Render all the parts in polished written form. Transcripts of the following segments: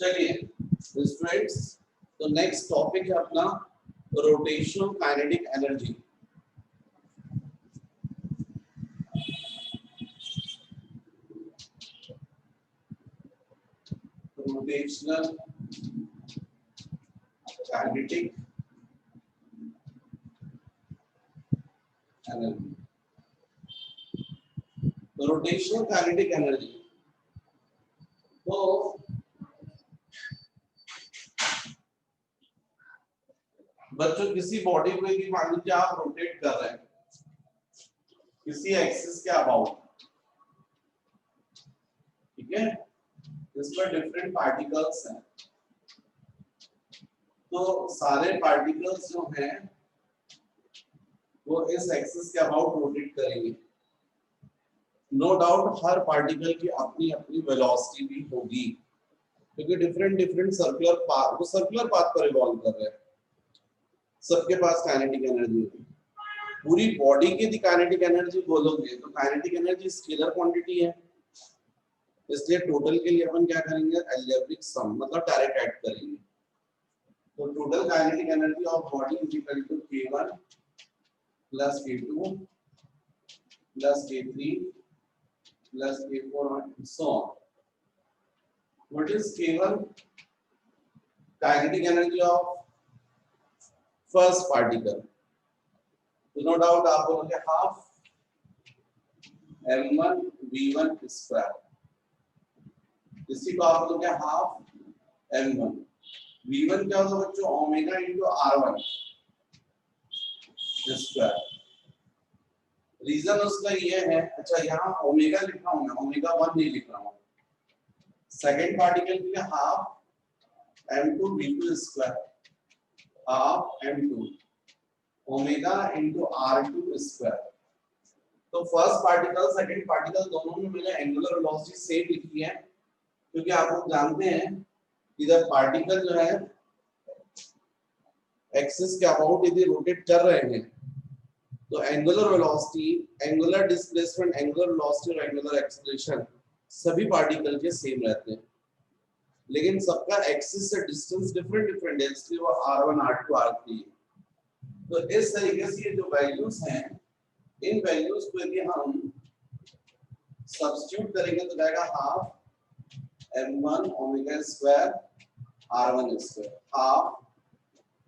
चलिए स्टूडेंट्स, तो next topic है अपना rotational kinetic energy. Rotational kinetic energy. तो रोटेशनल काइनेटिक एनर्जी, तो बच्चों किसी बॉडी को यदि मान लीजिए आप रोटेट कर रहे हैं किसी एक्सिस के अबाउट, ठीक है, इसमें डिफरेंट पार्टिकल्स हैं, तो सारे पार्टिकल्स जो हैं वो इस एक्सिस के अबाउट रोटेट करेंगे। नो डाउट हर पार्टिकल की अपनी अपनी वेलोसिटी भी होगी, क्योंकि डिफरेंट डिफरेंट सर्कुलर पाथ, वो सर्कुलर पाथ पर रिवॉल्व कर रहे हैं, सबके पास काइनेटिक एनर्जी होगी। पूरी बॉडी की यदि काइनेटिक एनर्जी बोलोगे तो काइनेटिक एनर्जी स्केलर क्वांटिटी है, इसलिए टोटल के लिए अपन क्या करेंगे, अलजेब्रिक सम, मतलब डायरेक्ट ऐड करेंगे। तो total kinetic energy of body is equal to k1 plus k2 plus k3 plus k4 and so on. What is k1? Kinetic energy of first particle. So no doubt आप बोलोगे half m1 v1 square, इसी को आप बोलोगे half m1 v1 क्या होगा बच्चों, omega into r1 square. Reason उसका ये है, अच्छा यहाँ ओमेगा लिखा हूँ मैं, ओमेगा 1 नहीं लिख रहा हूँ। सेकेंड पार्टिकल के लिए half m2 v2 square, half m2 omega into r2 square. तो फर्स्ट पार्टिकल सेकेंड पार्टिकल दोनों में मैंने एंगुलर वेलोसिटी सेम लिखी है, क्योंकि आप लोग जानते हैं इधर पार्टिकल जो है एक्सिस के अबाउट यदि रोटेट कर रहे हैं तो angular velocity, angular displacement, angular velocity और एंगुलर एक्सेलरेशन सभी पार्टिकल के सेम रहते हैं, लेकिन सबका एक्सिस से डिस्टेंस डिफरेंट डिफरेंट है, इसलिए वो r1 r2 r3। तो इस तरीके से ये जो वैल्यूज हैं, इन वैल्यूज को यदि हम सब्स्टिट्यूट करेंगे तो जाएगा half m1 omega square r1 square, half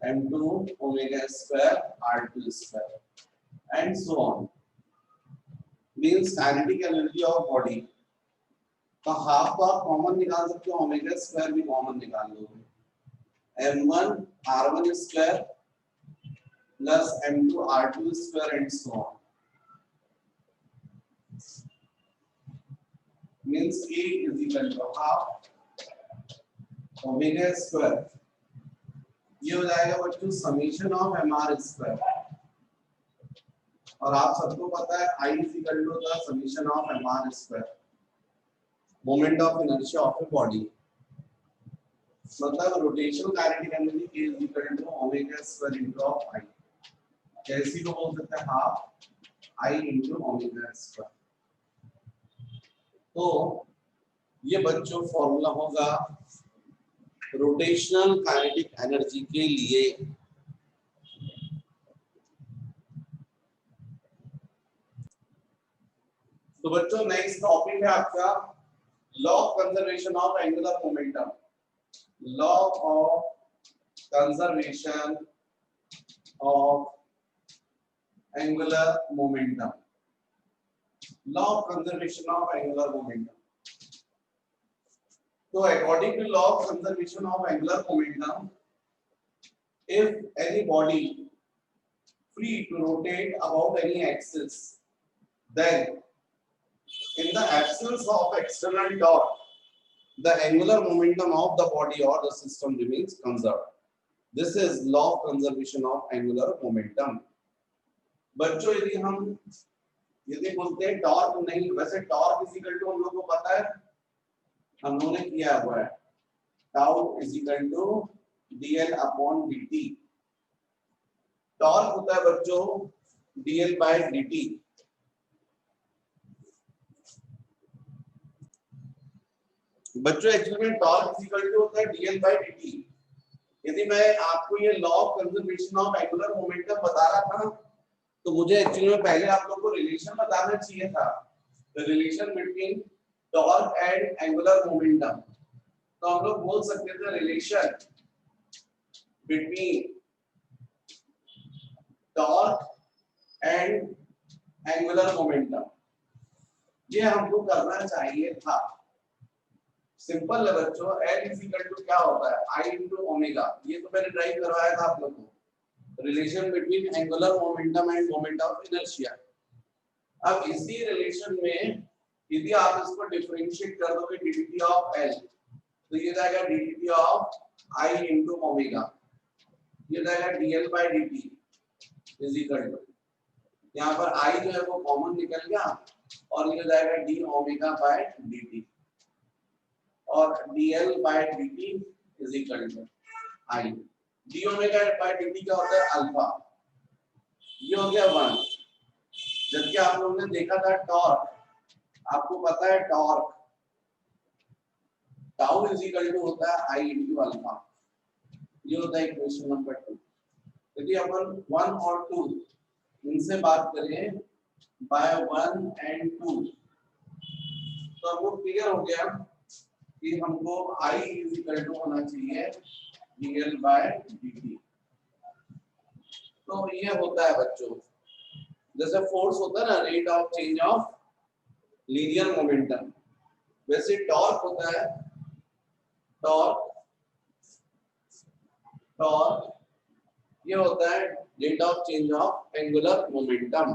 m2 omega square r2 square and so on. Means kinetic energy of body का हाफ तो आप कॉमन निकाल सकते हो, ओमेगा स्क्वायर भी कॉमन निकाल लोगे, m1 r1 square plus m2 r2 square and so on. Means a is equal to half omega square, ये हो जाएगा बच्चों समीशन ऑफ mr स्क्वायर, और आप सबको पता है I is equal to the summation of mr square, moment of inertia of a body. मतलब rotational kinetic energy K is equal to omega square into of I, जैसे को बोल सकते हैं half I into omega square. तो ये बच्चों formula होगा रोटेशनल काइनेटिक एनर्जी के लिए। तो बच्चों नेक्स्ट टॉपिक है आपका law of conservation of angular momentum. Law of conservation of angular momentum, law of conservation of angular momentum. तो according to law of conservation of angular momentum, if any body free to rotate about any axis, then in the absence of external torque, the angular momentum of the body or the system remains conserved. This is law of conservation of angular momentum. बच्चों यदि बोलते हैं torque नहीं, वैसे torque is equal to हम लोग को पता है, हम लोगों ने किया हुआ है, tau is equal to dl upon dt। Torque होता है बच्चों dl बाय dt। बच्चों एक्चुअली में टॉर्क इज इक्वल टू होता है dl by dt। यदि मैं आपको ये law of conservation of angular momentum बता रहा था तो मुझे एक्चुअली में पहले आप लोगों को रिलेशन बताना चाहिए था, the relation between torque and angular momentum. तो हम लोग बोल सकते थे relation between torque and angular momentum, ये हमको करना चाहिए था। सिंपल है बच्चों, L इज इक्वल टू क्या होता है I इनटू ओमेगा। ये तो मैंने ड्राइव करवाया था आप लोगों को, relation between angular momentum end moment of inertia. अब इसी रिलेशन में यदि आप इसको डिफरेंशिएट कर दोगे dt ऑफ L, तो ये जाएगा dt of I into omega, ये जाएगा dl by dt is equal to, यहाँ पर I जो है वो कॉमन निकल गया और ये जाएगा d ओमेगा बाय dt, और dl by dt is equal to I। d omega by dt क्या होता है अल्फा, ये हो गया 1। जबकि आप लोगों ने देखा था टॉर्क, आपको पता है torque tau is equal to होता है I इनटू अल्फा, ये होता है इक्वेशन नंबर 2। यदि अपन 1 और 2 इनसे बात करें बाय 1 एंड 2 तो हमको क्लियर हो गया कि हमको I इज इक्वल टू होना चाहिए dl by dt। तो ये होता है बच्चों, जैसे फोर्स होता है ना rate of change of linear momentum, वैसे टॉर्क होता है टॉर्क ये होता है rate of change of angular momentum.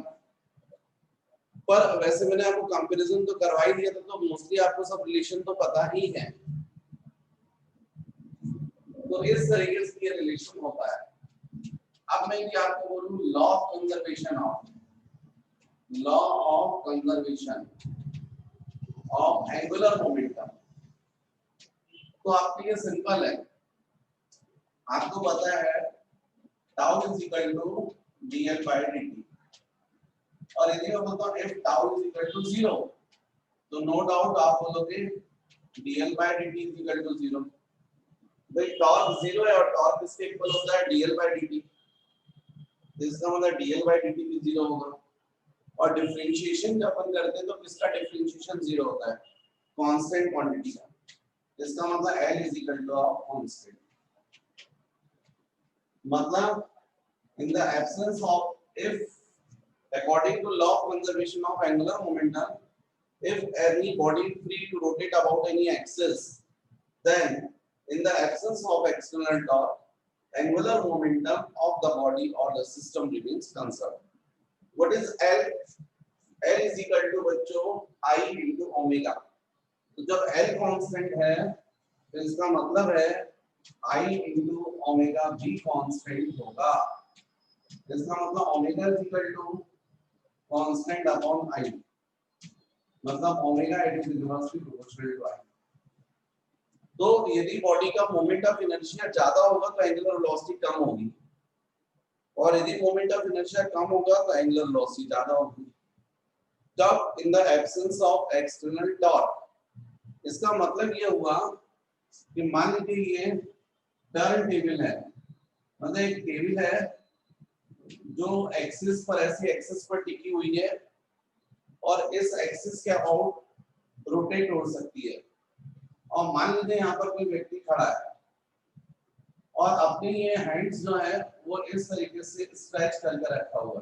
पर वैसे मैंने आपको कंपैरिजन तो करवा ही दिया था, तो मोस्टली आपको सब रिलेशन तो पता ही है। तो इस तरीके से ये रिलेशन होता है। अब मैं ये आपको बोलूं law of conservation of angular momentum, तो आपके लिए सिंपल है, आपको पता है tau is equal to dl by dt, और यदि मैं बोलता हूं if tau is equal to 0 तो नो डाउट आप बोलोगे dl by dt is equal to 0। भाई टॉर्क 0 है और टॉर्क किसके इक्वल होता है dl by dt, इसका मतलब dl by dt भी 0 होगा। और डिफरेंशिएशन जब अपन करते हैं तो किसका डिफरेंशिएशन 0 होता है, कांस्टेंट क्वांटिटी का, इसका मतलब L is equal two of constant. मतलब in the absence of, if according to law of conservation of angular momentum, if any body is free to rotate about any axis, then in the absence of external torque, angular momentum of the body or the system remains conserved. What is L? L is equal to बच्चों I into omega. तो जब L constant है तो इसका मतलब है I into omega भी constant होगा। इसका मतलब omega is equal to constant upon I, मतलब omega it is inversely proportional to I। तो यदि बॉडी का मोमेंट ऑफ इनर्शिया ज्यादा होगा तो एंगुलर वेलोसिटी कम होगी, और यदि मोमेंट ऑफ इनर्शिया कम होगा तो एंगुलर वेलोसिटी ज्यादा होगी। तब in the absence of external torque. इसका मतलब ये हुआ कि मान लीजिए ये टर्न टेबल है, मतलब एक टेबल है जो एक्सिस पर, ऐसी एक्सिस पर टिकी हुई है और इस एक्सिस के अबाउट रोटेट हो सकती है। और मान लीजिए यहाँ पर कोई व्यक्ति खड़ा है और अपने ये हैंड्स जो है वो इस तरीके से स्ट्रेच करके रखा हुआ है,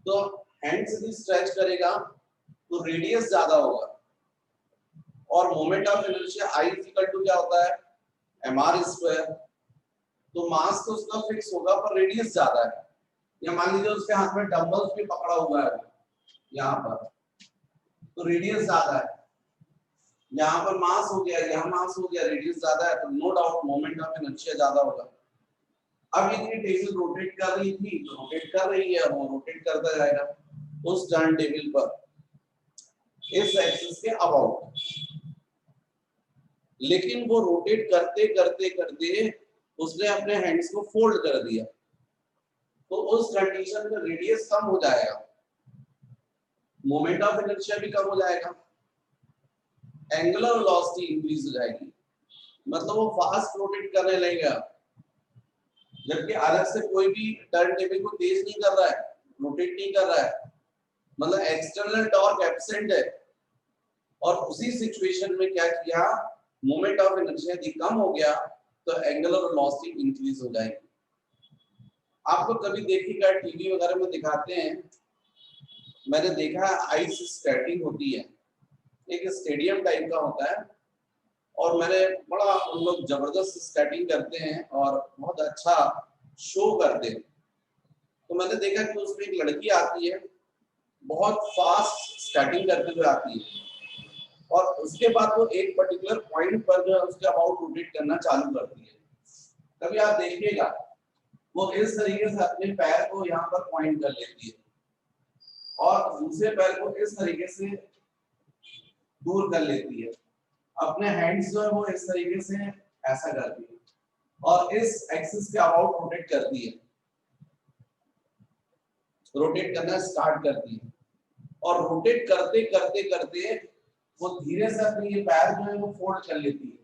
तो हैंड्स यदि स्ट्रेच करेगा तो रेडियस ज्यादा होगा, और moment of inertia I is equal to क्या होता है mr स्क्वायर। तो मास तो उसका फिक्स होगा पर रेडियस ज्यादा है। या मान लीजिए उसके हाथ में डंबल्स भी पकड़ा हुआ है यहाँ पर, तो रेडियस ज्यादा है, यहाँ पर मास हो गया, यहाँ मास हो गया, रेडियस ज्यादा है, तो no doubt moment of inertia ज्यादा होगा। अब ये टेबल रोटेट कर रही थी तो रोटेट कर रही है, वो रोटेट करता जाएगा उस टर्न टेबल पर इस एक्सिस के अबाउट, लेकिन वो रोटेट करते करते करते उसने अपने हैंड्स को फोल्ड कर दिया, तो उस कंडीशन में रेडियस कम हो जाएगा, मोमेंट ऑफ इनर्शिया भी कम हो जाएगा। एंगुलर वेलोसिटी इंक्रीज हो जाएगी, मतलब वो फास्ट रोटेट करने लगेगा, जबकि अलग से कोई भी टर्न टेबल को तेज नहीं कर रहा है, रोटेट नहीं कर रहा है, मतलब एक्सटर्नल टॉर्क एब्सेंट है। और उसी सिचुएशन में क्या किया, मोमेंट ऑफ इनर्शिया यदि कम हो गया तो एंगुलर वेलोसिटी इंक्रीज हो जाएगी। आपको कभी देखिएगा टीवी वगैरह में दिखाते हैं, मैंने देखा है आइस स्केटिंग होती है, एक स्टेडियम टाइप का होता है, और मैंने बड़ा उन लोग जबरदस्त स्केटिंग करते हैं और बहुत अच्छा शो करते हैं। तो मैंने देखा कि उसमें एक लड़की आती है, बहुत फास्ट स्केटिंग करते हुए आती है, और उसके बाद वो एक पर्टिकुलर पॉइंट पर जो है उसके अबाउट रोटेट करना चालू करती है। कभी आप देखिएगा वो इस तरीके से अपने पैर को यहाँ पर पॉइंट कर लेती है और दूसरे पैर को इस तरीके से दूर कर लेती है, अपने हैंड्स जो है वो इस तरीके से ऐसा करती है और इस एक्सिस के अबाउट रोटेट करती है, रोटेट करना स्टार्ट करती है। और रोटेट करते करते करते वो धीरे से अपने ये पैर जो है वो फोल्ड कर लेती है,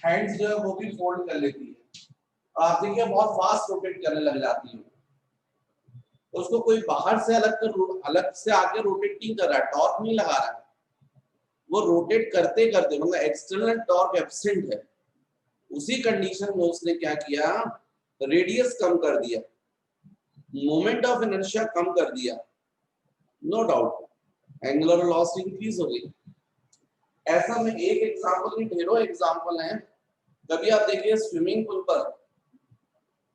हैंड्स जो है वो भी फोल्ड कर लेती है, और आप देखिए बहुत फास्ट रोटेट करने लग जाती है। उसको कोई बाहर से अलग से आके रोटेट नहीं कर रहा है, टॉर्क नहीं लगा रहा है, वो रोटेट करते करते मतलब एक्सटर्नल टॉर्क एब्सेंट है, उसी कंडीशन में उसने क्या किया, रेडियस कम कर दिया, मोमेंट ऑफ इनर्शिया कम कर दिया, no doubt angular velocity increase हो गई। ऐसा में एक एग्जांपल नहीं, ढेरों एग्जांपल हैं। कभी आप देखिए स्विमिंग पूल पर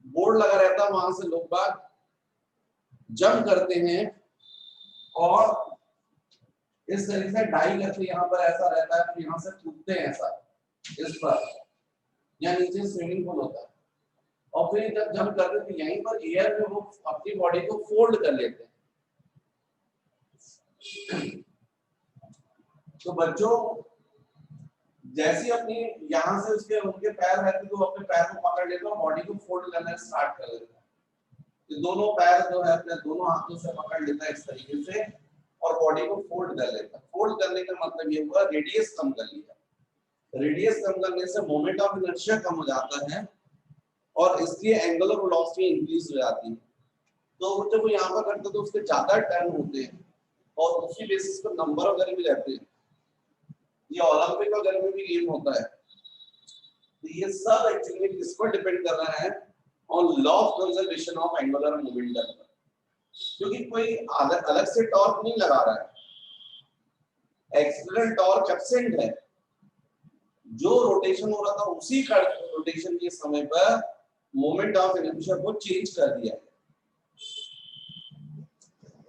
बोर्ड लगा रहता है, वहां से लोग बाग जंप करते हैं और इस तरीके से डाई करके यहाँ पर ऐसा रहता है, तो यहाँ से कूदते हैं ऐसा इस पर, या नीचे स्विमिंग पूल होता है, और फिर जब जंप करते तो यहीं पर एयर में वो अपनी बॉडी को फोल्ड कर लेते हैं। तो बच्चों जैसे अपनी यहाँ से उसके उनके पैर रहते तो अपने पैर को पकड़ लेते और बॉडी को फोल्ड करना स्टार्ट कर लेता है। तो दोनों पैर जो है अपने दोनों हाथों से पकड़ लेता है इस तरीके से और बॉडी को फोल्ड कर लेता है। फोल्ड करने का मतलब ये हुआ रेडियस कम कर लिया। रेडियस कम करने से मोमेंट ऑफ इनर्शिया कम हो जाता है और इसलिए एंगुलर वेलोसिटी इंक्रीज हो जाती है। तो जब वो यहाँ पर करते तो उसके ज्यादा टर्न होते हैं और उसी बेसिस पर नंबर वगैरह भी रहते हैं। ये ओलंपिक वगैरह में भी गेम होता है। तो ये सब एक्चुअली किस पर डिपेंड कर रहा है, on law of conservation of angular momentum, क्योंकि कोई अलग से टॉर्क नहीं लगा रहा है, एक्सटर्नल टॉर्क एब्सेंट है। जो रोटेशन हो रहा था उसी का रोटेशन के समय पर मोमेंट ऑफ इनर्शिया को चेंज कर दिया।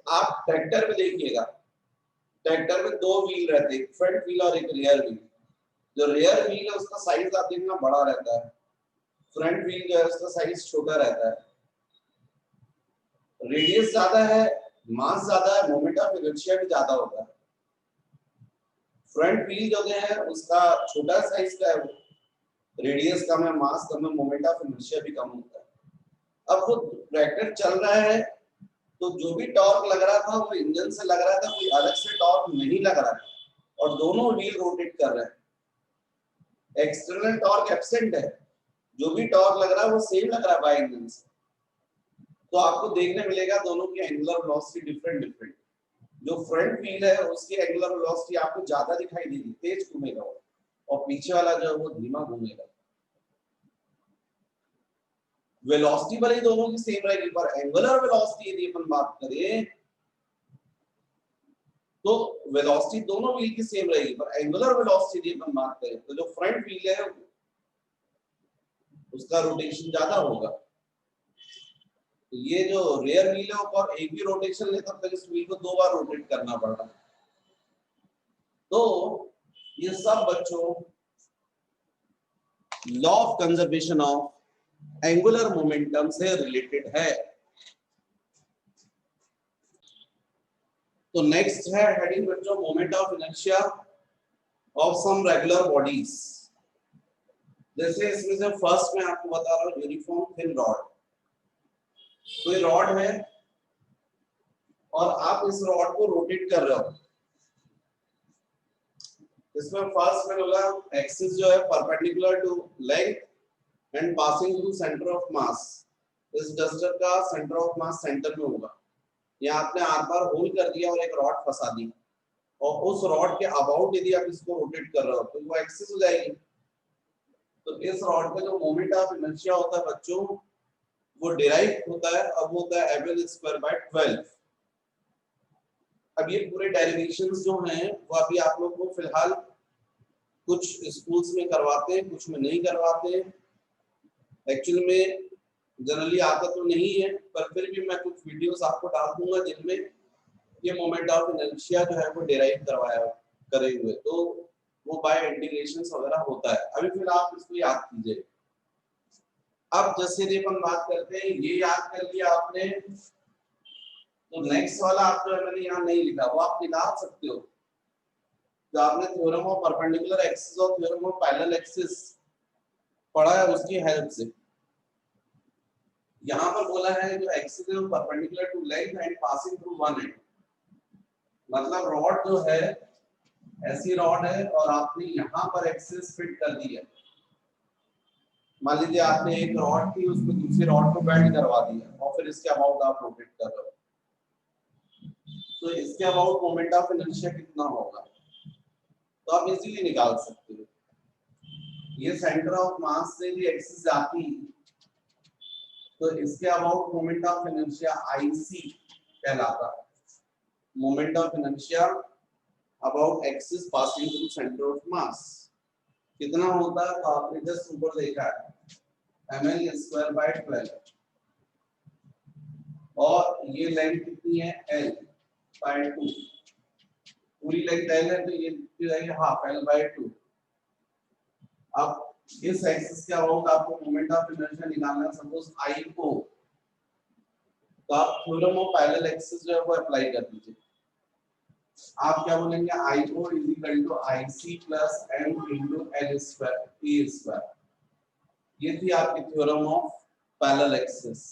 आप ट्रैक्टर में देखिएगा, ट्रैक्टर में दो व्हील रहते हैं, फ्रंट व्हील और एक रियर व्हील। जो रियर व्हील है उसका साइज आप देखना बड़ा रहता है, फ्रंट व्हील जो है उसका साइज छोटा रहता है। रेडियस ज्यादा है, मास ज्यादा है, मोमेंट ऑफ इनर्शिया भी ज्यादा होता है। फ्रंट व्हील जो है उसका छोटा साइज का है, रेडियस कम है, मास कम है, मोमेंट ऑफ इनर्शिया भी कम होता है। अब वो ट्रैक्टर चल रहा है तो जो भी टॉर्क लग रहा था वो इंजन से लग रहा था, कोई अलग से टॉर्क नहीं लग रहा है और दोनों व्हील रोटेट कर रहे हैं। एक्सटर्नल टॉर्क एब्सेंट है, जो भी टॉर्क लग रहा है वो सेम लग रहा है बाय इंजन से। तो आपको देखने मिलेगा दोनों की एंगुलर वेलोसिटी डिफरेंट। जो फ्रंट व्हील है उसकी एंगुलर वेलोसिटी आपको ज्यादा दिखाई देगी, तेज घूमेगा वो, और पीछे वाला जो है वो धीमा घूमेगा। वेलोसिटी भले दोनों की सेम रहेगी, पर एंगुलर वेलोसिटी यदि अपन बात करें तो वेलोसिटी दोनों व्हील की सेम रहेगी, पर एंगुलर वेलोसिटी यदि अपन बात करें तो जो फ्रंट व्हील है उसका रोटेशन ज्यादा होगा। तो ये जो रेयर व्हील है और एक ही रोटेशन लेता है, इस व्हील को दो बार रोटेट करना पड़ रहा है। तो ये सब बच्चों law of conservation of angular momentum से रिलेटेड है। तो नेक्स्ट है हेडिंग बच्चों moment of inertia of some regular bodies. जैसे इसमें से फर्स्ट में आपको बता रहा हूँ यूनिफॉर्म थिन रॉड। कोई रॉड है और आप इस रॉड को रोटेट कर रहे हो, इसमें फर्स्ट मैंने बोला एक्सिस जो है perpendicular to length and passing through centre of mass. इस डस्टर का सेंटर ऑफ मास सेंटर में होगा। यहाँ आपने आर पार होल कर दिया और एक रॉड फंसा दी, और उस रॉड के अबाउट यदि आप इसको रोटेट कर रहे हो तो वो एक्सिस हो जाएगी। तो इस रॉड का जो मोमेंट ऑफ इनर्शिया होता है बच्चों, वो डिराइव होता है, अब होता है ml स्क्वायर बाय 12। अब ये पूरे डेरिवेशंस जो हैं वो अभी आप लोग को फिलहाल कुछ स्कूल्स में करवाते हैं, कुछ में नहीं करवाते हैं। एक्चुअली में जनरली आता तो नहीं है, पर फिर भी मैं कुछ वीडियोस आपको डाल दूंगा जिनमें ये मोमेंट ऑफ इनर्शिया जो है वो डिराइव करवाया करे हुए, तो वो बाय इंटीग्रेशंस वगैरह होता है। अभी फिर आप इसको याद कीजिए। अब जैसे यदि अपन बात करते हैं, ये याद कर लिया आपने, तो नेक्स्ट वाला आप जो है मैंने यहाँ नहीं लिखा, वो आप निकाल सकते हो। जो आपने थ्योरम ऑफ परपेंडिकुलर एक्सिस और थ्योरम ऑफ पैरेलल एक्सिस पढ़ा है उसकी हेल्प से यहाँ पर बोला है जो एक्सिस है वो perpendicular to length and passing through one end. मतलब रॉड जो है ऐसी रॉड है और आपने यहाँ पर एक्सिस फिट कर दी है। मान लीजिए आपने एक रॉड थी, उसमें दूसरी रॉड को बेंड करवा दिया और फिर इसके अबाउट आप रोटेट कर रहे हो, तो इसके अबाउट मोमेंट ऑफ इनर्शिया कितना होगा तो आप इजीली निकाल सकते हो। ये सेंटर ऑफ मास से भी एक्सिस जाती तो इसके about moment of inertia IC कहलाता है। Moment of inertia about axis passing through centre of मास कितना होता है, तो आपने जस्ट ऊपर देखा है ml स्क्वायर बाय 12, और ये लेंथ कितनी है l बाय 2, पूरी लेंथ l है तो ये जाएगी हाफ l बाय 2। अब इस एक्सिस के अबाउट आपको मोमेंट ऑफ इनर्शिया निकालना है, सपोज I को, तो आप थ्योरम ऑफ पैरेलल एक्सिस जो है वो अप्लाई कर दीजिए। आप क्या बोलेंगे, I0 is equal to IC plus M into L square A square. ये थी आपकी थ्योरम ऑफ पैरेलल एक्सिस।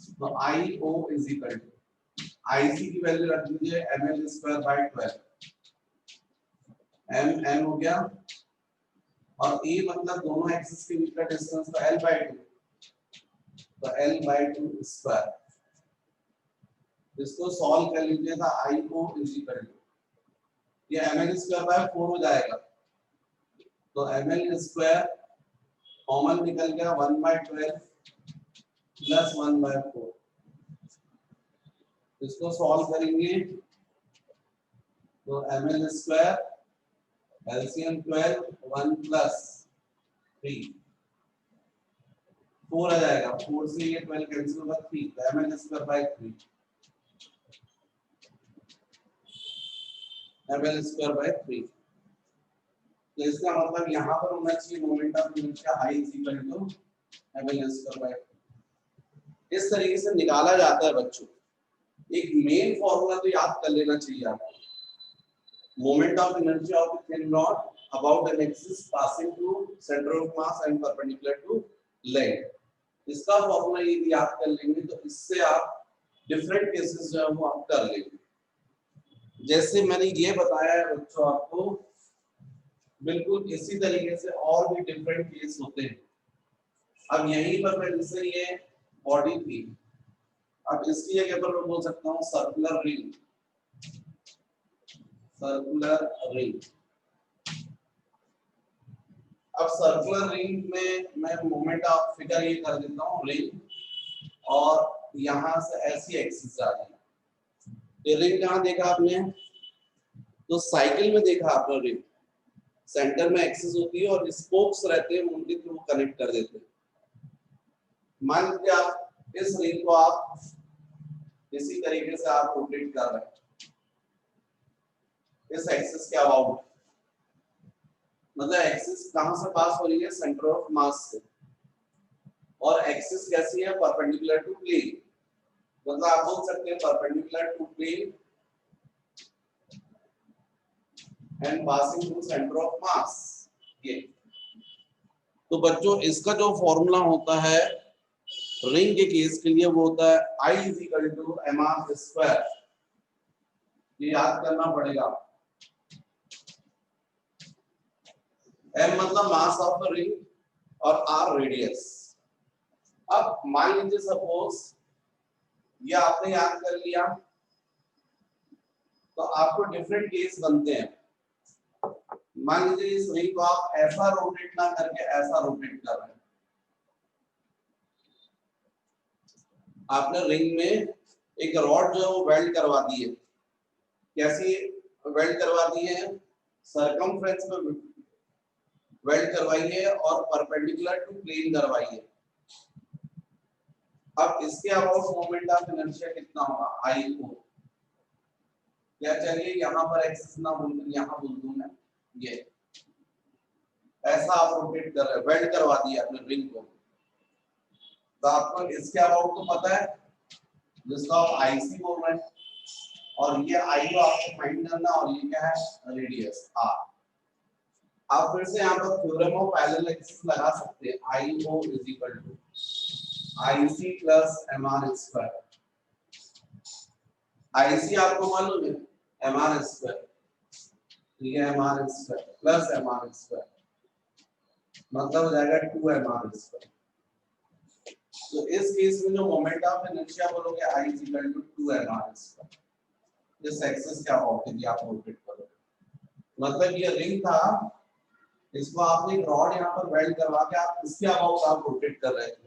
तो I0 is equal to IC की वैल्यू रख दीजिए ml स्क्वायर बाय 12, m हो गया, और a मतलब दोनों एक्सिस के बीच का डिस्टेंस तो l बाय 2, तो l बाय 2 स्क्वायर। इसको सॉल्व कर लीजिए तो I0 इज इक्वल टू, ये ml स्क्वायर बाय 4 हो जाएगा, तो ml स्क्वायर कॉमन निकल गया 1 बाय 12 प्लस 1 बाय 4। इसको सॉल्व करेंगे तो ml स्क्वायर एलसीएम 12 1 प्लस 3 4 आ जाएगा, 4 से ये 12 कैंसिल होगा 3, तो ml square by 3, ml square by 3। तो इसका मतलब यहाँ पर होना चाहिए moment of inertia I is equal to ml square by 3। इस तरीके से निकाला जाता है बच्चों। एक मेन फॉर्मूला तो याद कर लेना चाहिए आपको, moment of inertia of a thin rod about an axis passing through center of mass and perpendicular to length। इसका फॉर्मूला यदि याद कर लेंगे तो इससे आप डिफरेंट केसेस जो है वो आप कर लेंगे। जैसे मैंने ये बताया है बच्चों आपको, बिल्कुल इसी तरीके से और भी डिफरेंट केस होते हैं। अब यहीं पर मैं जैसे ये बॉडी थी, अब इसकी जगह पर मैं बोल सकता हूँ सर्कुलर रिंग, सर्कुलर रिंग। अब सर्कुलर रिंग में मैं मोमेंट ऑफ फिगर ये कर देता हूँ रिंग, और यहाँ से ऐसी एक्सिस आ रही है। ये रिंग कहाँ देखा आपने, तो साइकिल में देखा आपने रिंग, सेंटर में एक्सिस होती है और स्पोक्स रहते हैं, उनके थ्रू कनेक्ट कर देते हैं। मान लीजिए आप इस रिंग को आप इसी तरीके से आप रोटेट कर रहे हैं इस एक्सिस के अबाउट, मतलब एक्सिस कहां से पास हो रही है, सेंटर ऑफ मास से, और एक्सिस कैसी है, परपेंडिकुलर टू प्लेन। मतलब आप बोल सकते हैं perpendicular to plane and passing through centre of mass. ये तो बच्चों इसका जो फॉर्मूला होता है रिंग के केस के लिए वो होता है I is equal to mr square. ये याद करना पड़ेगा। m मतलब मास ऑफ द रिंग और r रेडियस। अब मान लीजिए सपोज ये आपने याद कर लिया, तो आपको डिफरेंट केस बनते हैं। मान लीजिए इस रिंग को आप ऐसा रोटेट ना करके ऐसा रोटेट कर रहे हैं। आपने रिंग में एक रॉड जो है वो वेल्ड करवा दी है। कैसी वेल्ड करवा दी है? सरकमफ्रेंस में वेल्ड करवाई है और परपेंडिकुलर टू प्लेन करवाई है। अब इसके अबाउट मोमेंट ऑफ इनर्शिया कितना होगा? आई को क्या चाहिए? यहाँ पर एक्सिस ना बोलकर यहाँ बोल दूं मैं, ये ऐसा आप रोटेट कर रहे हैं, वेल्ड करवा दिया अपने रिंग को। तो आपको इसके अबाउट तो पता है, जिसको आप आईसी बोल रहे हैं, और ये आई को आपको फाइंड करना, और ये क्या है? Radius R. आप फिर से यहाँ पर थ्योरम ऑफ पैरेलल एक्सिस लगा सकते हैं। I O is equal to IC plus M R square. IC आपको मालूम है एम आर स्क्वायर, ठीक है, M R square plus M R square मतलब हो जाएगा 2 एम आर स्क्वायर। तो इस केस में जो मोमेंट ऑफ इनर्शिया बोलोगे I is equal to 2 M R square. इस एक्सिस क्या अबाउट है आप रोटेट करोगे, मतलब ये रिंग था, इसको आपने एक रॉड यहाँ पर वेल्ड करवा के आप इसके अबाउट आप रोटेट कर रहे थे।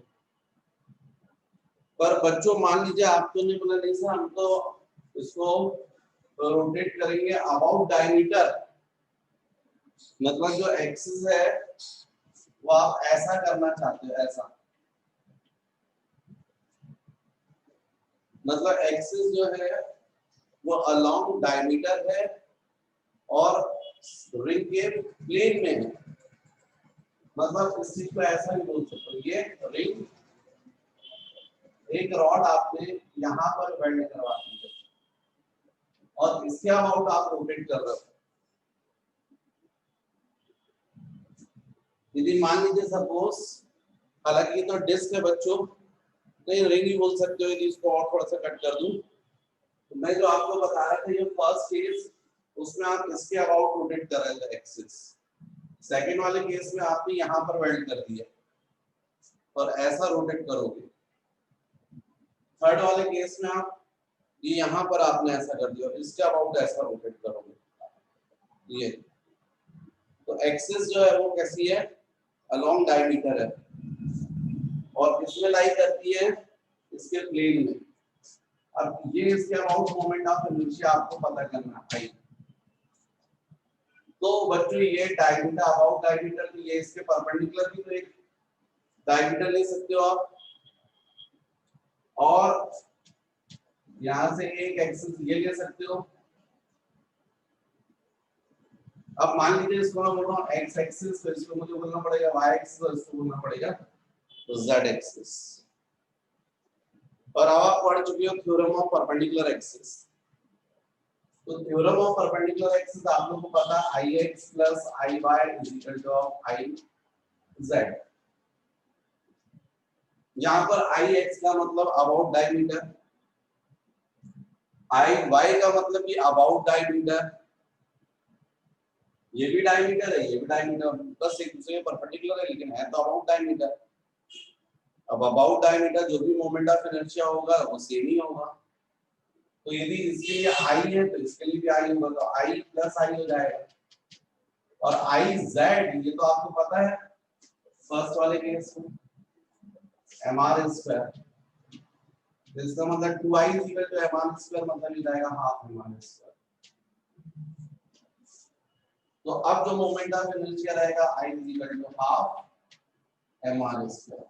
पर बच्चों मान लीजिए आपको नहीं बोला नहीं सर हम तो इसको रोटेट करेंगे अबाउट डायमीटर, मतलब जो एक्सिस है वो आप ऐसा करना चाहते हो, ऐसा, मतलब एक्सिस जो है वो अलोंग डायमीटर है और रिंग के प्लेन में है। मतलब इस चीज को ऐसा ही बोल सकते हो, ये रिंग एक रॉड आपने यहाँ पर वेल्ड करवा दी है और इसके अबाउट आप रोटेट कर रहे हो। यदि मान लीजिए सपोज, हालांकि तो डिस्क है बच्चों, नहीं रिंग ही बोल सकते हो, यदि इसको और थोड़ा सा कट कर दूं, तो मैं जो आपको बता रहा था ये फर्स्ट केस, उसमें आप इसके अबाउट रोटेट कर रहे थे एक्सिस। सेकंड वाले केस में आपने यहाँ पर वेल्ड कर दिया और ऐसा रोटेट करोगे। थर्ड वाले केस में आप ये यहाँ पर आपने ऐसा कर दिया और इसके अबाउट ऐसा रोटेट करोगे। ये तो एक्सिस जो है वो कैसी है? अलोंग डायमीटर है और इसमें लाई करती है इसके प्लेन में। अब ये इसके अबाउट मोमेंट ऑफ इनर्शिया आपको पता करना है। तो बच्चों ये डायमीटर अबाउट डायमीटर, ये इसके परपेंडिकुलर भी तो एक डायमीटर ले सकते हो आप, और यहां से एक एक्सिस ये ले सकते हो। अब मान लीजिए इसको मैं बोल रहा हूँ एक्स एक्सिस, तो इसको मुझे बोलना पड़ेगा वाई एक्सिस, तो इसको बोलना पड़ेगा जेड एक्सिस। और अब आप पढ़ चुके हो थ्योरम ऑफ परपेंडिकुलर एक्सिस। तो थ्योरम ऑफ परपेंडिकुलर एक्सिस आप लोगों को पता है I X plus I Y is equal to I Z. यहाँ पर आई एक्स का मतलब अबाउट डायमीटर, आई वाई का मतलब कि अबाउट डायमीटर, ये भी डायमीटर है ये भी डायमीटर, बस एक दूसरे के परपेंडिकुलर है लेकिन है तो अबाउट डायमीटर। अब अबाउट डायमीटर जो भी मोमेंट ऑफ इनर्शिया होगा वो सेम ही होगा। तो यदि इसके लिए आई है तो इसके लिए भी आई होगा, तो आई प्लस आई हो जाएगा। और आई जेड ये तो आपको पता है फर्स्ट वाले केस में एम आर स्क्वायर, इसका मतलब 2i is equal to M R square, मतलब ये जाएगा हाफ एम आर स्क्वायर। तो अब जो मोमेंट ऑफ इनर्शिया रहेगा I is equal to half M R square.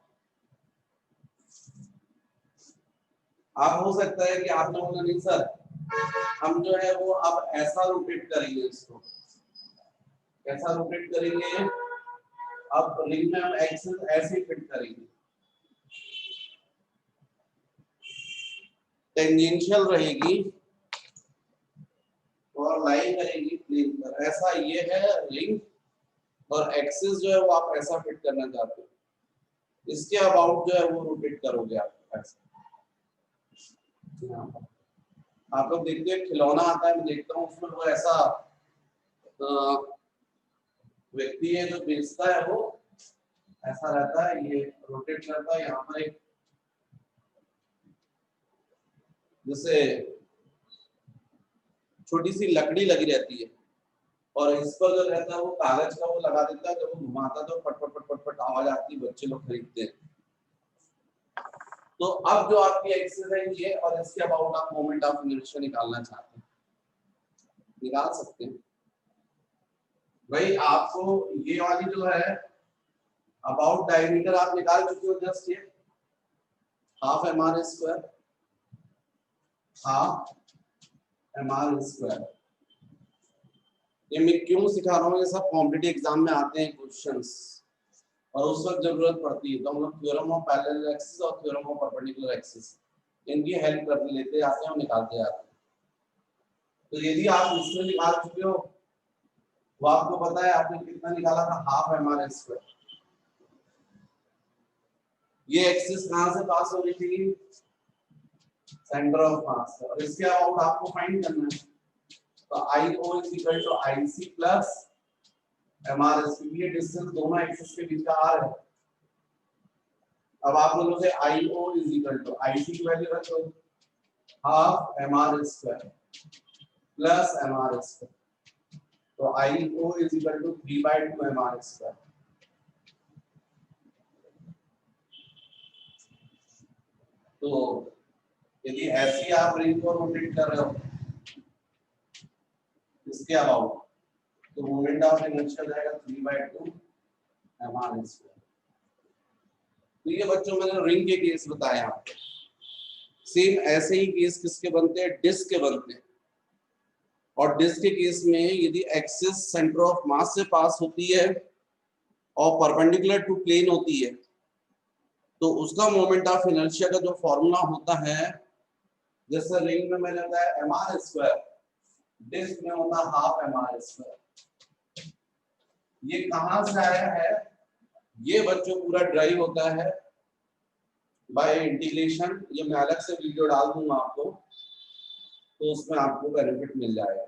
आप हो सकता है कि आपने बोला नहीं सर हम जो है वो अब ऐसा रोटेट करेंगे, इसको कैसा रोटेट करेंगे? अब रिंग में हम एक्सिस ऐसे फिट करेंगे, टेंजेंशियल रहेगी और लाइन करेंगी प्लेन पर, ऐसा ये है रिंग, और एक्सिस जो है वो आप ऐसा फिट करना चाहते हो, इसके अबाउट जो है वो रोटेट करोगे आप ऐसा। आप लोग देखते हैं खिलौना आता है, मैं देखता हूँ उसमें वो ऐसा व्यक्ति है जो बेचता है वो ऐसा रहता है, ये रोटेट करता है। यहाँ पर एक जैसे छोटी सी लकड़ी लगी रहती है और इस पर जो रहता है वो कागज का वो लगा देता है, जब वो घुमाता है तो पट पट पट पट पट आवाज आती है, बच्चे लोग खरीदते हैं। तो अब जो आपकी एक्सरसाइज ये और इसके अबाउट आप मोमेंट ऑफ इनर्शिया निकालना चाहते हैं, निकाल सकते हैं भाई। आपको ये वाली जो है अबाउट डायमीटर आप निकाल चुके हो, जस्ट ये half mr square, half mr square. ये मैं क्यों सिखा रहा हूँ, ये सब कॉम्पिटिटिव एग्जाम में आते हैं क्वेश्चंस और उस वक्त जरूरत पड़ती है तो हम लोग थ्योरम ऑफ पैरेलल एक्सिस और थ्योरम ऑफ परपेंडिकुलर एक्सिस इनकी हेल्प कर लेते आते हैं और निकालते आते हैं। तो यदि आप इसमें निकाल चुके हो, वो आपको पता है आपने कितना निकाला था, हाफ mr स्क्वायर। ये एक्सिस कहां से पास हो रही थी, सेंटर ऑफ मास, और इसके अबाउट आपको फाइंड करना है। तो IO is equal to IC plus MR square, ये डिस्टेंस दोनों एक्सिस के बीच का r है। अब आप लोगों से IO is equal to IC की वैल्यू रखो, half mr square plus mr square, तो IO is equal to 3/2 mr square. तो यदि ऐसी आप रिंग को रोटेट कर रहे हो इसके अबाउट, तो मोमेंट ऑफ इनर्शिया जाएगा 3/2 mr स्क्वायर। तो ये बच्चों मैंने रिंग के केस बताए आपको। सेम ऐसे ही केस किसके बनते हैं, डिस्क के बनते हैं। और डिस्क के केस में यदि एक्सिस सेंटर ऑफ मास से पास होती है और परपेंडिकुलर टू प्लेन होती है तो उसका मोमेंट ऑफ इनर्शिया का जो फॉर्मूला होता है, जैसे रिंग में मैंने बताया mr स्क्वायर, डिस्क में होता है हाफ mr स्क्वायर। ये कहां से आया है, ये बच्चों पूरा ड्राइव होता है बाय इंटीग्रेशन। ये मैं अलग से वीडियो डाल दूंगा आपको, तो उसमें आपको बेनिफिट मिल जाएगा।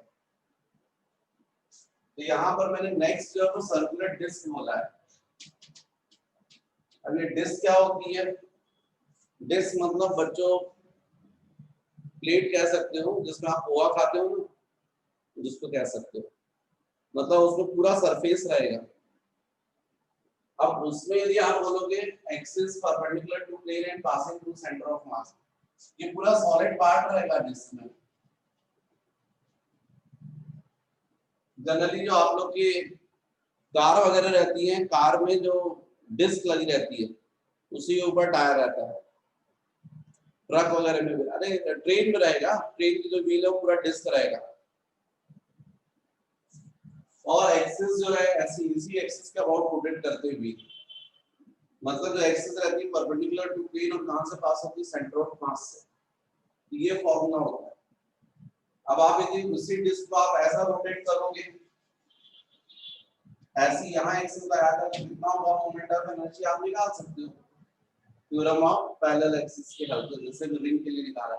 तो यहाँ पर मैंने नेक्स्ट जो है सर्कुलर डिस्क बोला है। अब ये डिस्क क्या होती है, डिस्क मतलब बच्चों प्लेट कह सकते हो, जिसमें आप पोहा खाते हो ना, जिसको कह सकते हो, मतलब उसमें पूरा सरफेस रहेगा। अब उसमें यदि आप बोलोगे axis perpendicular to plane and passing through centre of mass, ये पूरा सॉलिड पार्ट रहेगा डिस्क में। जनरली जो आप लोग की कार वगैरह रहती है, कार में जो डिस्क लगी रहती है उसी के ऊपर टायर रहता है। ट्रक वगैरह में भी, अरे ट्रेन में रहेगा, ट्रेन की जो व्हील है वो पूरा डिस्क रहेगा। और एक्सिस जो है ऐसी इसी एक्सिस के अबाउट रोटेट करते हुए, मतलब जो एक्सिस रहती है परपेंडिकुलर टू प्लेन और कहां से पास होती है, सेंटर ऑफ मास से। तो ये फॉर्मूला होता है। अब आप यदि उसी डिस्क को आप ऐसा रोटेट करोगे, ऐसी यहाँ एक्सिस लगा कर कितना होगा मोमेंट ऑफ इनर्शिया आप निकाल सकते हो थ्योरम ऑफ पैरेलल एक्सिस के हेल्प से, जैसे रिंग के लिए निकाला।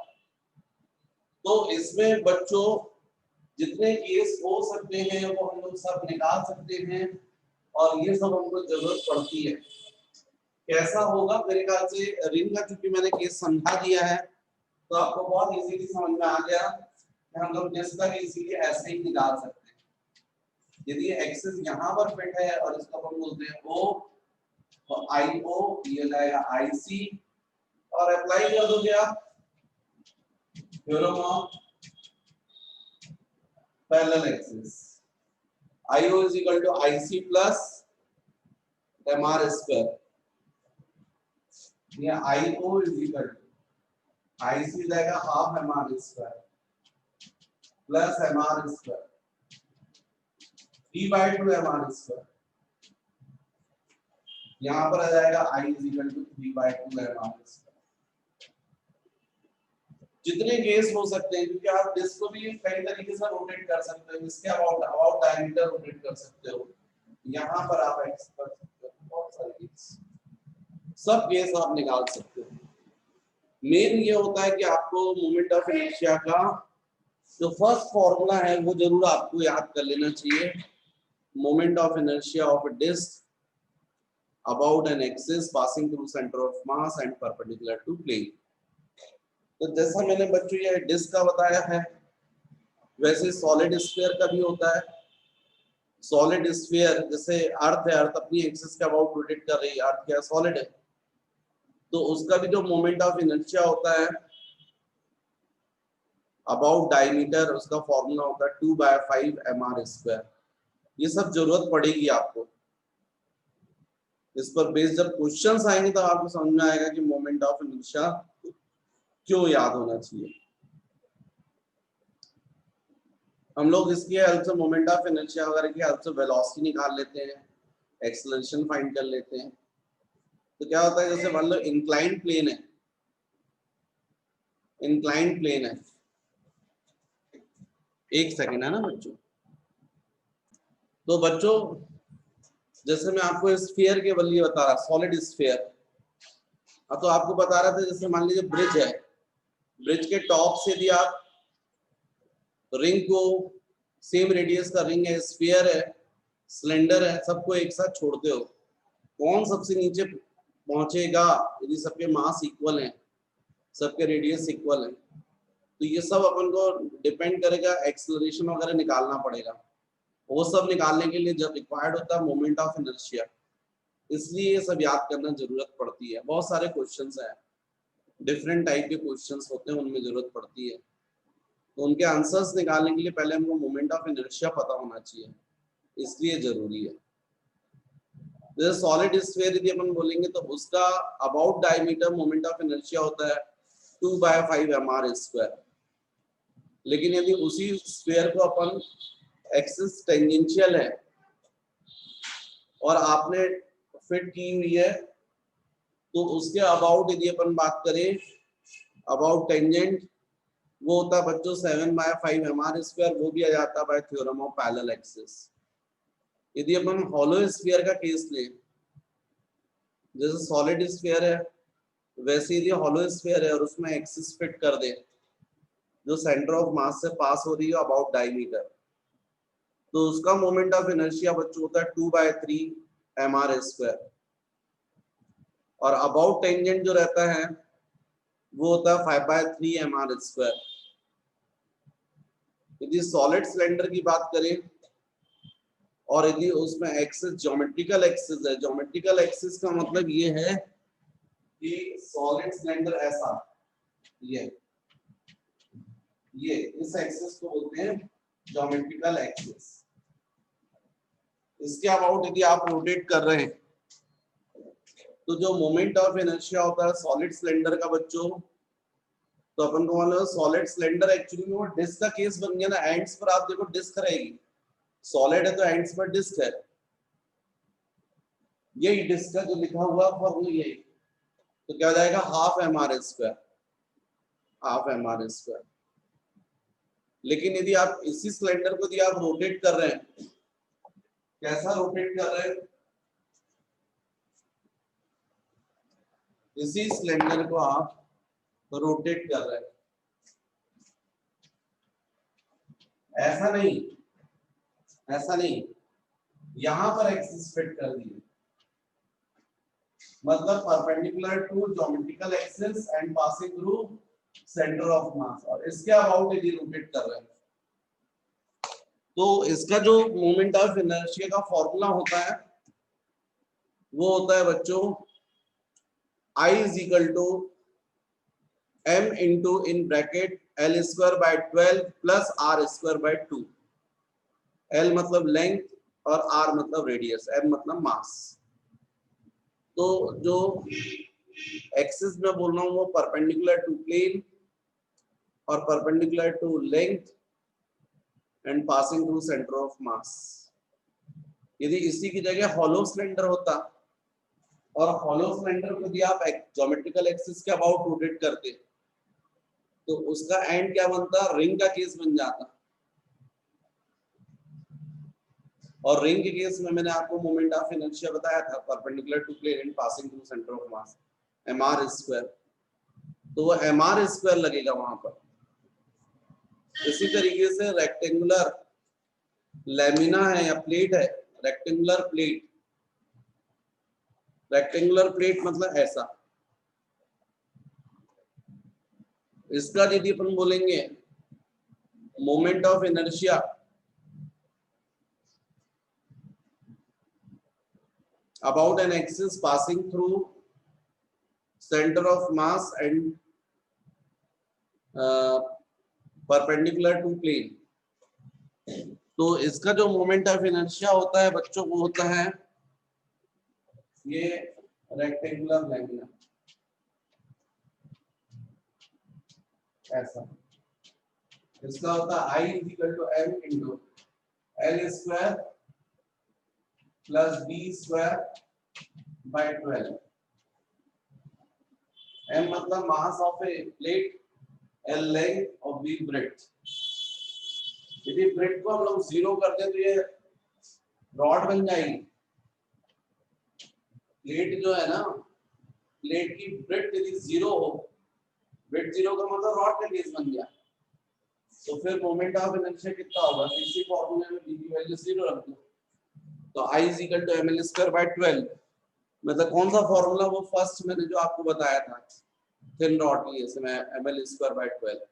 तो इसमें बच्चों जितने केस हो सकते हैं वो हम लोग सब निकाल सकते हैं, और ये सब हमको जरूरत पड़ती है। कैसा होगा, मेरे ख्याल से रिंग का चूंकि मैंने केस समझा दिया है तो आपको बहुत इजीली समझ में आ गया कि हम लोग डिस्क का इजीली ऐसे ही निकाल सकते हैं। यदि एक्सिस यहाँ पर फिट है और इसको हम बोलते हैं O, तो IO ये लाएगा IC, और अप्लाई कर दोगे आप theorem of parallel axis. IO is equal to IC plus MR square. ये IO is equal to IC जाएगा half MR square plus MR square 3/2 MR square. यहाँ पर आ जाएगा I is equal to 3/2 MR square. जितने case हो सकते हैं, क्योंकि आप डिस्क को भी कई तरीके से रोटेट कर सकते हो, इसके अबाउट डायमीटर रोटेट कर सकते हो, यहाँ पर आप एक्स कर सकते हो, बहुत सारे केस, सब केस आप निकाल सकते हो। मेन ये होता है कि आपको मोमेंट ऑफ इनर्शिया का जो फर्स्ट फॉर्मूला है वो जरूर आपको याद कर लेना चाहिए, moment of inertia of a disk about an axis passing through center of mass and perpendicular to plane। तो जैसा मैंने बच्चों ये डिस्क का बताया है, वैसे सॉलिड स्फीयर का भी होता है। सॉलिड स्फीयर जैसे अर्थ है, अर्थ अपनी एक्सिस के अबाउट रोटेट कर रही है, अर्थ क्या सॉलिड है, तो उसका भी जो मोमेंट ऑफ इनर्शिया होता है अबाउट डायमीटर, उसका फॉर्मूला होता है 2/5 mr²। ये सब जरूरत पड़ेगी आपको, इस पर बेस्ड जब क्वेश्चंस आएंगे तो आपको समझ में आएगा कि मोमेंट ऑफ इनर्शिया क्यों याद होना चाहिए। हम लोग इसकी हेल्प से मोमेंट ऑफ इनर्शिया वगैरह की हेल्प से वेलोसिटी निकाल लेते हैं, एक्सेलरेशन फाइंड कर लेते हैं। तो क्या होता है, जैसे मान लो इंक्लाइन प्लेन है, इंक्लाइन प्लेन है, एक सेकेंड है ना बच्चों। तो बच्चों जैसे मैं आपको स्फीयर के बल्ली बता रहा, सॉलिड स्फीयर, तो आपको बता रहा था जैसे मान लीजिए ब्रिज है, ब्रिज के टॉप से यदि आप रिंग को, सेम रेडियस का रिंग है, स्फीयर है, सिलेंडर है, सबको एक साथ छोड़ते हो, कौन सबसे नीचे पहुंचेगा यदि सबके मास इक्वल हैं, सबके रेडियस इक्वल हैं। तो ये सब अपन को डिपेंड करेगा, एक्सेलरेशन वगैरह निकालना पड़ेगा। वो सब निकालने के लिए जब रिक्वायर्ड होता है मोमेंट ऑफ इनर्शिया, इसलिए ये सब याद करना जरूरत पड़ती है। बहुत सारे क्वेश्चंस हैं, डिफरेंट टाइप के क्वेश्चंस होते हैं, उनमें जरूरत पड़ती है। तो उनके आंसर्स निकालने के लिए पहले हमको मोमेंट ऑफ इनर्शिया पता होना चाहिए, इसलिए जरूरी है। जैसे सॉलिड स्फीयर यदि अपन बोलेंगे तो उसका about diameter moment of inertia होता है 2/5 mr²। लेकिन यदि उसी स्फीयर को अपन एक्सिस टेंजेंशियल है और आपने फिट की हुई है, तो उसके अबाउट यदि अपन बात करें, अबाउट टेंजेंट वो होता है बच्चों 7/5 mr², वो भी आ जाता bye theorem of parallel axis. यदि अपन हॉलो स्फीयर का केस लें, जैसे सॉलिड स्फीयर है वैसे यदि हॉलो स्फीयर है और उसमें एक्सिस फिट कर दे जो सेंटर ऑफ मास से पास हो रही है अबाउट डायमीटर, तो उसका मोमेंट ऑफ इनर्शिया बच्चों होता है 2/3 mr²। और अबाउट टेंजेंट जो रहता है वो होता है 5/3 mr²। यदि सॉलिड सिलेंडर की बात करें और यदि उसमें एक्सिस ज्योमेट्रिकल एक्सिस है, ज्योमेट्रिकल एक्सिस का मतलब ये है कि सॉलिड सिलेंडर ऐसा, ये इस एक्सिस को बोलते हैं ज्योमेट्रिकल एक्सिस। इसके अबाउट यदि आप रोटेट कर रहे हैं तो जो मोमेंट ऑफ इनर्शिया होता है सॉलिड सिलेंडर का बच्चों, तो अपन को मालूम है सॉलिड सिलेंडर एक्चुअली में वो डिस्क का केस बन गया ना। एंड्स पर आप देखो डिस्क रहेगी, सॉलिड है तो एंड्स पर डिस्क है, यही डिस्क का जो लिखा हुआ फॉर्मूला यही। तो क्या हो जाएगा, हाफ mr²। लेकिन यदि आप इसी सिलेंडर को यदि आप रोटेट कर रहे हैं, कैसा रोटेट कर रहे हैं, इसी सिलेंडर को आप रोटेट कर रहे हैं, ऐसा नहीं, यहां पर एक्सिस फिट कर दिए, मतलब perpendicular to geometrical axis and passing through centre of mass, और इसके अबाउट यदि रोटेट कर रहे हैं। तो इसका जो मोमेंट ऑफ इनर्शिया का फॉर्मूला होता है वो होता है बच्चों I = m into in bracket L²/12 plus R²/2। L मतलब लेंथ और R मतलब रेडियस, m मतलब मास। तो जो एक्सिस में बोल रहा हूँ वो परपेंडिकुलर टू प्लेन और perpendicular to length and passing through centre of mass. यदि इसी की जगह हॉलो सिलेंडर होता और हॉलो सिलेंडर को यदि आप ज्योमेट्रिकल एक्सिस के अबाउट रोटेट करते तो उसका एंड क्या बनता, रिंग का केस बन जाता। और रिंग के केस में मैंने आपको मोमेंट ऑफ इनर्शिया बताया था perpendicular to plane and passing through centre of mass mr²। तो वो mr² लगेगा वहां पर। इसी तरीके से रेक्टेंगुलर लैमिना है या प्लेट है, रेक्टेंगुलर प्लेट, रेक्टेंगुलर प्लेट मतलब ऐसा, इसका यदि अपन बोलेंगे moment of inertia about an axis passing through center of mass and perpendicular to plane, तो इसका जो मोमेंट ऑफ इनर्शिया होता है बच्चों को होता है ये रेक्टेंगुलर लैमिना, ऐसा। इसका होता है I equal to m into L square plus b square by 12। m मतलब mass of a plate, L length और b ब्रेड्थ। यदि ब्रेड्थ को हम लोग 0 कर दें तो ये रॉड बन जाएगी। प्लेट जो है ना, प्लेट की ब्रेड्थ यदि 0 हो, ब्रेड्थ 0 का मतलब रॉड का केस बन गया, तो फिर मोमेंट ऑफ इनर्शिया कितना होगा? इसी फॉर्मूले में b की वैल्यू 0 रख दो, तो I is equal to ml square by 12। मतलब कौन सा फॉर्मूला? वो फर्स्ट मैंने जो आपको बताया था थिन रॉड के लिए, इसमें ml स्क्वायर बाय 12।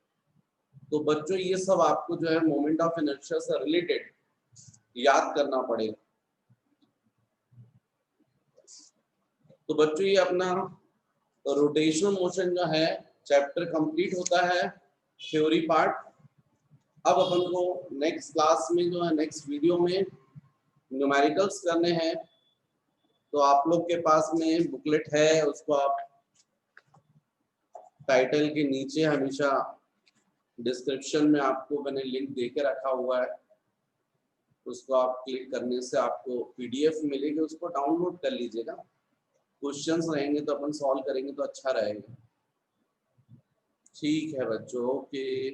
तो बच्चों ये सब आपको जो है मोमेंट ऑफ इनर्शिया से रिलेटेड याद करना पड़ेगा। तो बच्चों ये अपना रोटेशनल मोशन जो है चैप्टर कंप्लीट होता है, थ्योरी पार्ट। अब अपन को नेक्स्ट क्लास में जो है, नेक्स्ट वीडियो में न्यूमेरिकल्स करने हैं। तो आप लोग के पास में बुकलेट है, उसको आप टाइटल के नीचे हमेशा डिस्क्रिप्शन में आपको मैंने लिंक दे के रखा हुआ है, उसको आप क्लिक करने से आपको PDF मिलेगी, उसको डाउनलोड कर लीजिएगा। क्वेश्चंस रहेंगे तो अपन सॉल्व करेंगे तो अच्छा रहेगा। ठीक है बच्चों, ओके।